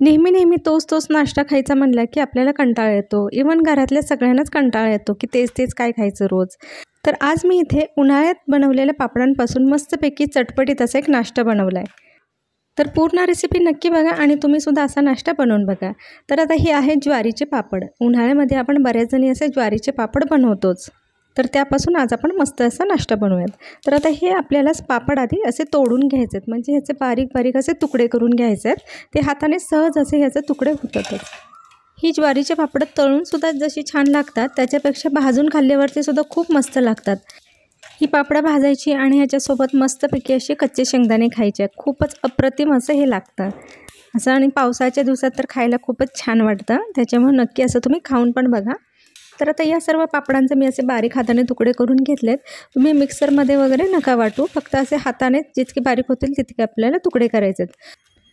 नेहमी तोच नाश्ता खायचा म्हणला की आपल्याला कंटाळा येतो. इव्हन घरातल्या सगळ्यांनाच कंटाळा येतो की तेच काय खायचं रोज. तर आज मी इथे उन्हाळ्यात बनवलेल्या पापडांपासून मस्तपैकी चटपटीत असा एक नाश्ता बनवला आहे. तर पूर्ण रेसिपी नक्की बघा आणि तुम्हीसुद्धा असा नाश्ता बनवून बघा. तर आता हे आहे ज्वारीचे पापड. उन्हाळ्यामध्ये आपण बऱ्याच जणी असे ज्वारीचे पापड बनवतोच. तर त्यापासून आज आपण मस्त असा नाश्ता बनवूयात. तर आता हे आपल्याला पापड आधी असे तोडून घ्यायचे आहेत, म्हणजे ह्याचे बारीक असे तुकडे करून घ्यायचे आहेत. ते हाताने सहज असे ह्याचे तुकडे होतातच. ही ज्वारीचे पापड तळूनसुद्धा जशी छान लागतात त्याच्यापेक्षा भाजून खाल्ल्यावरती सुद्धा खूप मस्त लागतात. ही पापडं भाजायची आणि ह्याच्यासोबत मस्तपैकी असे कच्चे शेंगदाणे खायचे. खूपच अप्रतिम असं हे लागतं असं. आणि पावसाच्या दिवसात तर खायला खूपच छान वाटतं. त्याच्यामुळे नक्की असं तुम्ही खाऊन पण बघा. तर आता या सर्व पापडांचे मी असे बारीक हाताने तुकडे करून घेतलेत. तुम्ही मिक्सरमध्ये वगैरे नका वाटू, फक्त असे हाताने जितके बारीक होतील तितके आपल्याला तुकडे करायचे आहेत.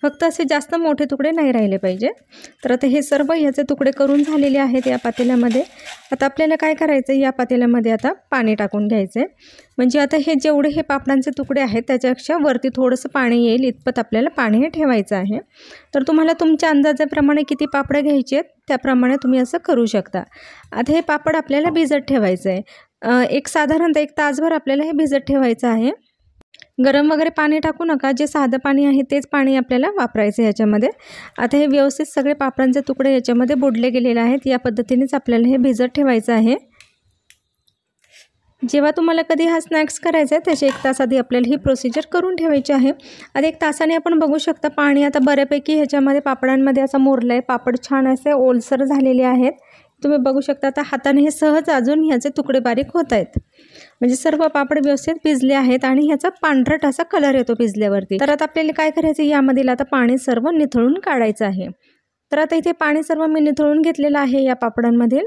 फक्त असे जास्त मोठे तुकडे नाही राहिले पाहिजे. तर आता हे सर्व ह्याचे तुकडे करून झालेले आहेत या पातेल्यामध्ये. आता आपल्याला काय करायचं, या पातेल्यामध्ये आता पाणी टाकून घ्यायचं आहे. म्हणजे आता हे जेवढे हे पापडांचे तुकडे आहेत त्याच्यापेक्षा वरती थोडंसं पाणी येईल इतपत आपल्याला पाणी हे ठेवायचं आहे. तर तुम्हाला तुमच्या अंदाजाप्रमाणे किती पापडं घ्यायची आहेत त्याप्रमाणे तुम्ही असं करू शकता. आता हे पापड आपल्याला भिजत ठेवायचं आहे. एक साधारणतः 1 तासभर आपल्याला हे भिजत ठेवायचं आहे. गरम वगैरे पाणी टाकू नका, जे साधं पाणी आहे तेच पाणी आपल्याला वापरायचं ह्याच्यामध्ये. आता हे व्यवस्थित सगळे पापडांचे तुकडे याच्यामध्ये बुडले गेलेले आहेत. या पद्धतीनेच आपल्याला हे भिजत ठेवायचं आहे. जेव्हा तुम्हाला कधी हा स्नॅक्स करायचा आहे त्याच्या 1 तास आधी आपल्याला ही प्रोसिजर करून ठेवायची आहे. आता 1 तासाने आपण बघू शकता पाणी आता बऱ्यापैकी ह्याच्यामध्ये पापडांमध्ये असं मुरलं आहे. पापड छान असे ओलसर झालेले आहेत. तुम्ही बघू शकता आता हाताने हे सहज अजून ह्याचे तुकडे बारीक होत आहेत. म्हणजे सर्व पापड व्यवस्थित भिजले आहेत आणि ह्याचा पांढरट असा कलर येतो भिजल्यावरती. तर आता आपल्याला काय करायचं, यामधील आता पाणी सर्व निथळून काढायचं आहे. तर आता इथे पाणी सर्व मी निथळून घेतलेलं आहे या पापडांमधील.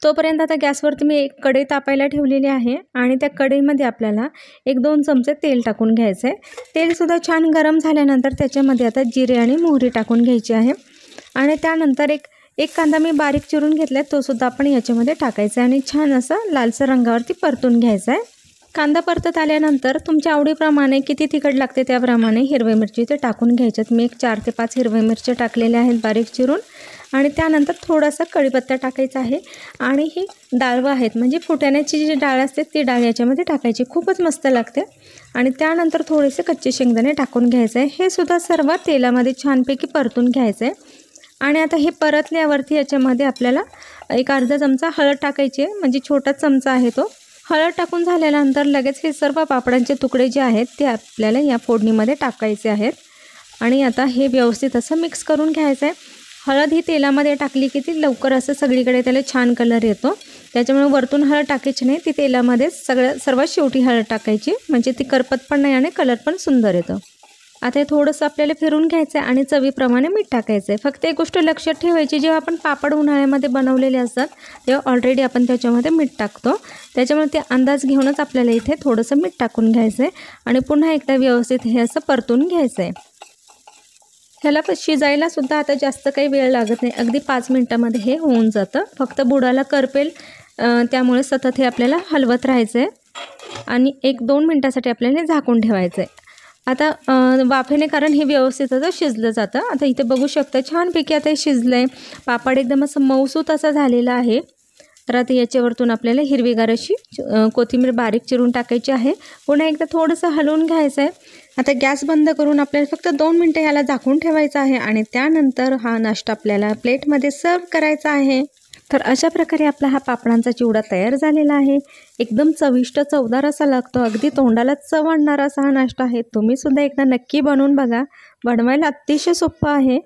तोपर्यंत आता गॅसवरती मी एक कढई तापायला ठेवलेली आहे आणि त्या कढईमध्ये आपल्याला 1-2 चमचे तेल टाकून घ्यायचं आहे. तेलसुद्धा छान गरम झाल्यानंतर त्याच्यामध्ये आता जिरे आणि मोहरी टाकून घ्यायची आहे. आणि त्यानंतर एक कांदा मी बारीक चिरून घेतला आहे, तोसुद्धा आपण याच्यामध्ये टाकायचा आहे आणि छान असं लालसर रंगावरती परतून घ्यायचा आहे. कांदा परतत आल्यानंतर तुमच्या आवडीप्रमाणे किती तिखट लागते त्याप्रमाणे हिरव्या मिरची ते टाकून घ्यायच्यात. मी 4 ते 5 हिरव्या मिरच्या टाकलेल्या आहेत बारीक चिरून. आणि त्यानंतर थोडासा कढीपत्ता टाकायचा आहे. आणि ही डाळवं आहेत, म्हणजे फुटाण्याची जी डाळ असते ती डाळ याच्यामध्ये टाकायची, खूपच मस्त लागते. आणि त्यानंतर थोडेसे कच्चे शेंगदाणे टाकून घ्यायचं आहे. हे सुद्धा सर्व तेलामध्ये छानपैकी परतून घ्यायचं आहे. आणि आता हे परतल्यावरती याच्यामध्ये आपल्याला एक अर्धा चमचा हळद टाकायची आहे, म्हणजे छोटा चमचा आहे तो. हळद टाकून झाल्यानंतर लगेच हे सर्व पापडांचे तुकडे जे आहेत ते आपल्याला या फोडणीमध्ये टाकायचे आहेत. आणि आता हे व्यवस्थित असं मिक्स करून घ्यायचं आहे. हळद ही तेलामध्ये टाकली की ती लवकर असं सगळीकडे त्याला छान कलर येतो. त्याच्यामुळे वरतून हळद टाकायची नाही, ती तेलामध्ये सर्वात शेवटी हळद टाकायची, म्हणजे ती करपत पण नाही आणि कलर पण सुंदर येतो. आता हे थोडंसं आपल्याला फिरून घ्यायचं आहे आणि चवीप्रमाणे मीठ टाकायचं आहे. फक्त एक गोष्ट लक्षात ठेवायची, जेव्हा आपण पापड उन्हाळ्यामध्ये बनवलेले असतात तेव्हा ऑलरेडी आपण त्याच्यामध्ये मीठ टाकतो. त्याच्यामुळे ते अंदाज घेऊनच आपल्याला इथे थोडंसं मीठ टाकून घ्यायचं आहे आणि पुन्हा एकदा व्यवस्थित हे असं परतून घ्यायचं आहे. ह्याला शिजायला सुद्धा आता जास्त काही वेळ लागत नाही, अगदी 5 मिनटामध्ये हे होऊन जातं. फक्त बुडाला करपेल त्यामुळे सतत हे आपल्याला हलवत राहायचं आहे आणि 1-2 मिनटासाठी आपल्याला झाकून ठेवायचं आहे. आता वाफेने, कारण हे व्यवस्थित असं शिजलं जातं. आता इथे बघू शकता छानपैकी आता हे शिजलं आहे. पापड एकदम असं मऊसूत असा झालेला आहे. तर आता याच्यावरतून आपल्याला हिरवीगार अशी कोथिंबीर बारीक चिरून टाकायची आहे. पुन्हा एकदा थोडंसं हलवून घ्यायचं आहे. आता गॅस बंद करून आपल्याला फक्त 2 मिनटं ह्याला झाकून ठेवायचं आहे आणि त्यानंतर हा नाश्ता आपल्याला प्लेटमध्ये सर्व करायचा आहे. तर अशा प्रकारे आपला हा पापडांचा चिवडा तयार झालेला आहे. एकदम चविष्ट चवदार असा लागतो, अगदी तोंडाला चव आणणारा असा हा नाश्ता आहे. तुम्हीसुद्धा एकदा नक्की बनवून बघा. बनवायला अतिशय सोपं आहे.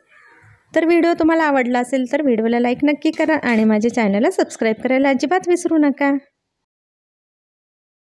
तर व्हिडिओ तुम्हाला आवडला असेल तर व्हिडिओला लाईक नक्की करा आणि माझ्या चॅनलला सबस्क्राईब करायला अजिबात विसरू नका.